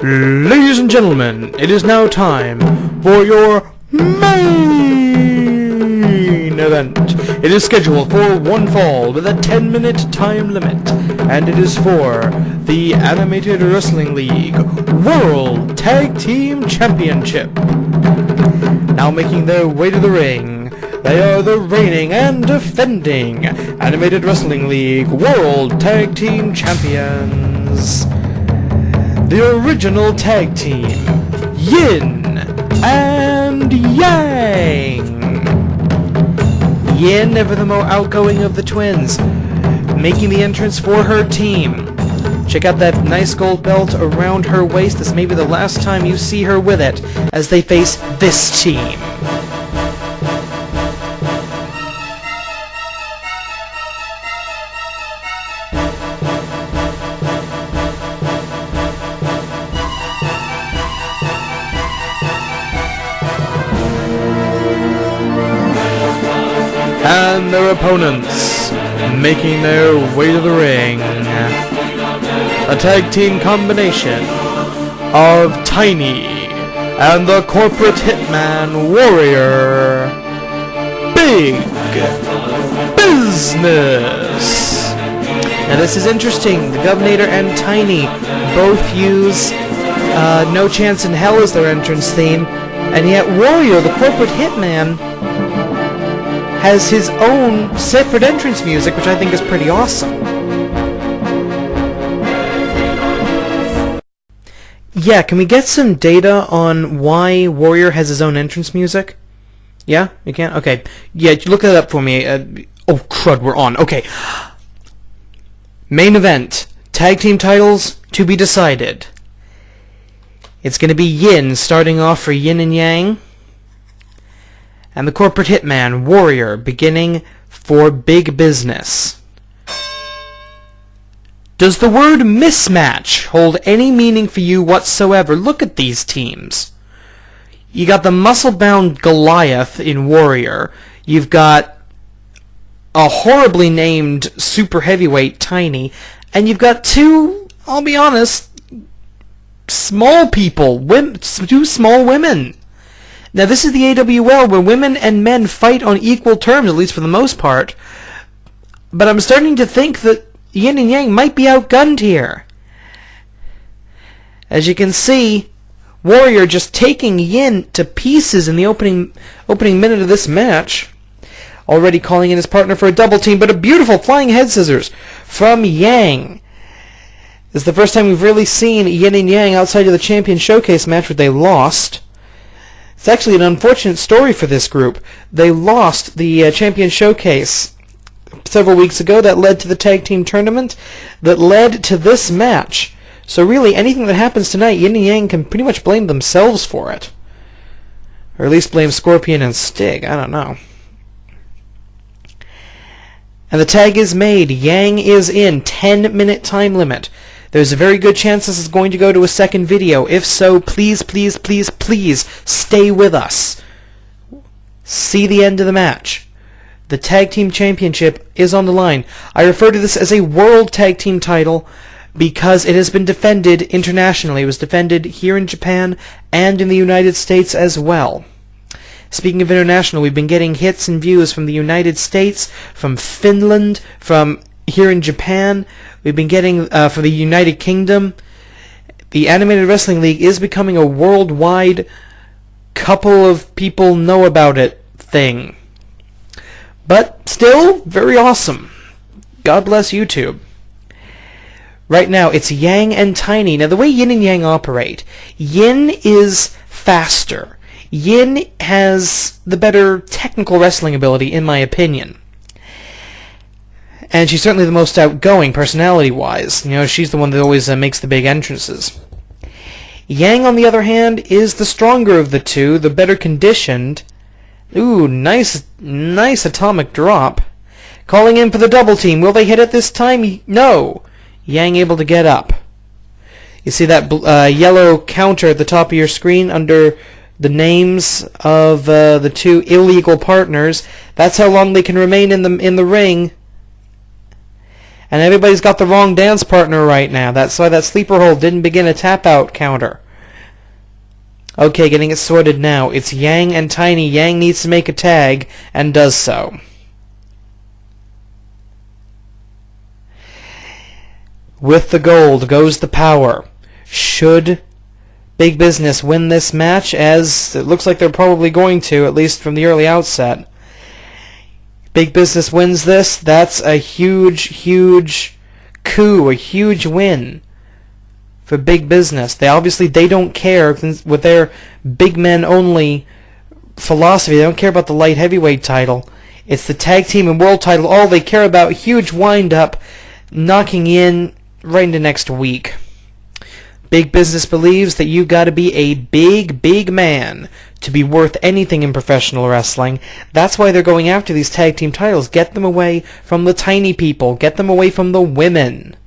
Ladies and gentlemen, it is now time for your main event. It is scheduled for one fall with a 10-minute time limit, and it is for the Animated Wrestling League World Tag Team Championship. Now making their way to the ring, they are the reigning and defending Animated Wrestling League World Tag Team Champions. The original tag team, Yin and Yang. Yin, ever the more outgoing of the twins, making the entrance for her team. Check out that nice gold belt around her waist. This may be the last time you see her with it as they face this team. And their opponents, making their way to the ring, a tag team combination of Tiny and the corporate hitman warrior, Big Business. Now this is interesting. The Governator and Tiny both use No Chance in Hell as their entrance theme, and yet Warrior, the corporate hitman, has his own separate entrance music, which I think is pretty awesome. Yeah, can we get some data on why Warrior has his own entrance music? Yeah? You can? Okay. Yeah, look that up for me. Oh, crud, we're on. Okay. Main event. Tag team titles to be decided. It's going to be Yin starting off for Yin and Yang, and the corporate hitman, Warrior, beginning for Big Business. Does the word mismatch hold any meaning for you whatsoever? Look at these teams. You got the muscle-bound Goliath in Warrior. You've got a horribly named super heavyweight Tiny. And you've got two, I'll be honest, small people, two small women. Now, this is the AWL, where women and men fight on equal terms, at least for the most part. But I'm starting to think that Yin and Yang might be outgunned here. As you can see, Warrior just taking Yin to pieces in the opening minute of this match. Already calling in his partner for a double team, but a beautiful flying head scissors from Yang. This is the first time we've really seen Yin and Yang outside of the Champion Showcase match, where they lost. It's actually an unfortunate story for this group. They lost the Champion Showcase several weeks ago. That led to the tag team tournament that led to this match. So really, anything that happens tonight, Yin and Yang can pretty much blame themselves for it. Or at least blame Scorpion and Stig. I don't know. And the tag is made. Yang is in. 10-minute time limit. There's a very good chance this is going to go to a second video. If so, please, please, please, please stay with us. See the end of the match. The Tag Team Championship is on the line. I refer to this as a World Tag Team title because it has been defended internationally. It was defended here in Japan and in the United States as well. Speaking of international, we've been getting hits and views from the United States, from Finland, from here in Japan. We've been getting for the United Kingdom. The Animated Wrestling League is becoming a worldwide couple of people know about it thing. But still, very awesome. God bless YouTube. Right now, it's Yang and Tiny. Now, the way Yin and Yang operate, Yin is faster. Yin has the better technical wrestling ability, in my opinion. And she's certainly the most outgoing, personality-wise. You know, she's the one that always makes the big entrances. Yang, on the other hand, is the stronger of the two, the better conditioned. Ooh, nice atomic drop. Calling in for the double team. Will they hit it this time? No. Yang able to get up. You see that yellow counter at the top of your screen under the names of the two illegal partners. That's how long they can remain in the ring. And everybody's got the wrong dance partner right now. That's why that sleeper hold didn't begin a tap-out counter. Okay, getting it sorted now. It's Yang and Tiny. Yang needs to make a tag, and does so. With the gold goes the power. Should Big Business win this match, as it looks like they're probably going to, at least from the early outset. Big Business wins this, that's a huge, huge coup, a huge win for Big Business. They don't care with their big men only philosophy. They don't care about the light heavyweight title. It's the tag team and world title. All they care about, huge wind up, knocking in right into next week. Big Business believes that you got to be a big, big man to be worth anything in professional wrestling. That's why they're going after these tag team titles. Get them away from the tiny people. Get them away from the women.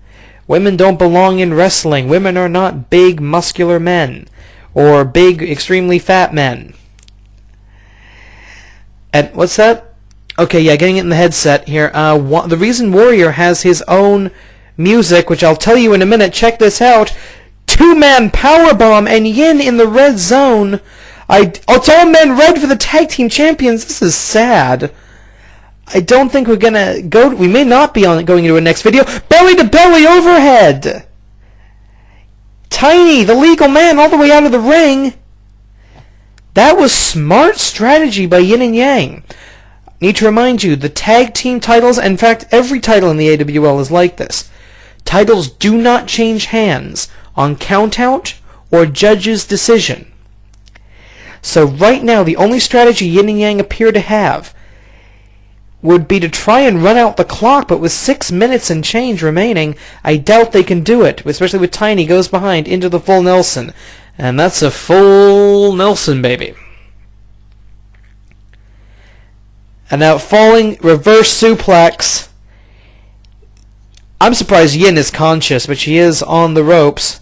Women don't belong in wrestling. Women are not big, muscular men or big, extremely fat men. And what's that? Okay, yeah, getting it in the headset here. The reason Warrior has his own music, which I'll tell you in a minute, check this out. Two-man powerbomb and Yin in the red zone. It's all men red for the tag team champions. This is sad. I don't think we're gonna go. We may not be going into a next video. Belly to belly overhead. Tiny, the legal man, all the way out of the ring. That was smart strategy by Yin and Yang. Need to remind you, the tag team titles, in fact, every title in the AWL is like this. Titles do not change hands on countout or judge's decision. So right now, the only strategy Yin and Yang appear to have would be to try and run out the clock, but with 6 minutes and change remaining, I doubt they can do it, especially with Tiny goes behind into the full Nelson. And that's a full Nelson, baby. And now falling reverse suplex. I'm surprised Yin is conscious, but she is on the ropes,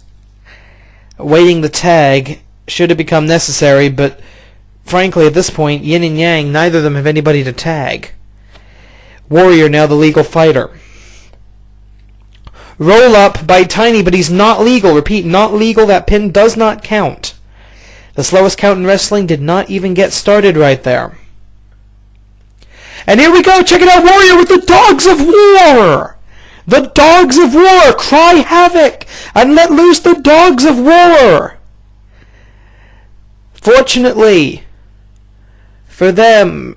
waiting the tag should it become necessary, but frankly at this point, Yin and Yang, neither of them have anybody to tag. Warrior now the legal fighter. Roll up by Tiny, but he's not legal. Repeat, not legal. That pin does not count. The slowest count in wrestling did not even get started right there. And here we go. Check it out. Warrior with the Dogs of War. The Dogs of War. Cry havoc and let loose the Dogs of War. Fortunately for them,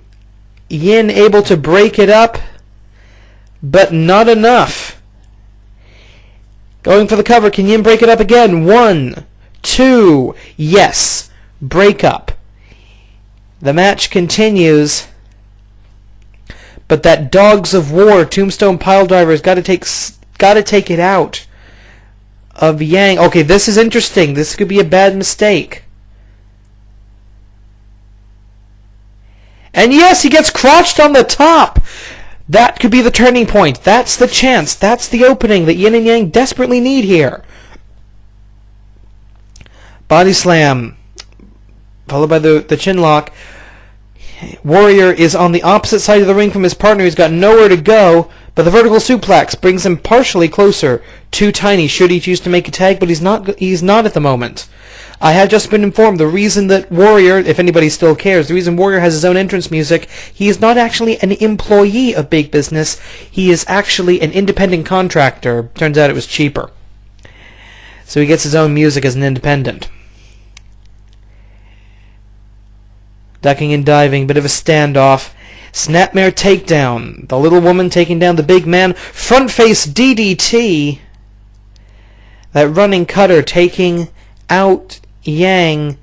Yin able to break it up, but not enough. Going for the cover. Can Yin break it up again? 1, 2. Yes. Break up. The match continues. But that Dogs of War Tombstone Piledriver has got to take it out of Yang. Okay, this is interesting. This could be a bad mistake. And yes, he gets crotched on the top. That could be the turning point. That's the chance. That's the opening that Yin and Yang desperately need here. Body slam, followed by the chin lock. Warrior is on the opposite side of the ring from his partner. He's got nowhere to go, but the vertical suplex brings him partially closer to Tiny should he choose to make a tag, but he's not at the moment. I have just been informed the reason that Warrior, if anybody still cares, the reason Warrior has his own entrance music, he is not actually an employee of Big Business. He is actually an independent contractor. Turns out it was cheaper. So he gets his own music as an independent. Ducking and diving, bit of a standoff. Snapmare takedown. The little woman taking down the big man. Front face DDT. That running cutter taking out Yang.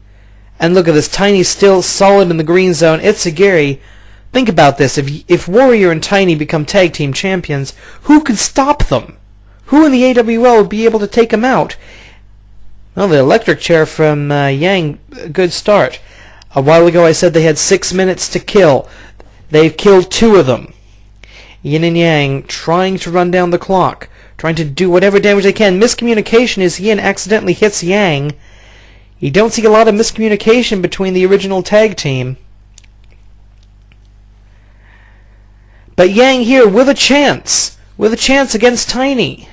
And look at this. Tiny still solid in the green zone. Itsugiri. Think about this. If Warrior and Tiny become tag team champions, who could stop them? Who in the AWL would be able to take them out? Well, the electric chair from Yang, good start. A while ago I said they had 6 minutes to kill. They've killed 2 of them. Yin and Yang trying to run down the clock, trying to do whatever damage they can. Miscommunication as Yin accidentally hits Yang. You don't see a lot of miscommunication between the original tag team. But Yang here with a chance. with a chance against Tiny.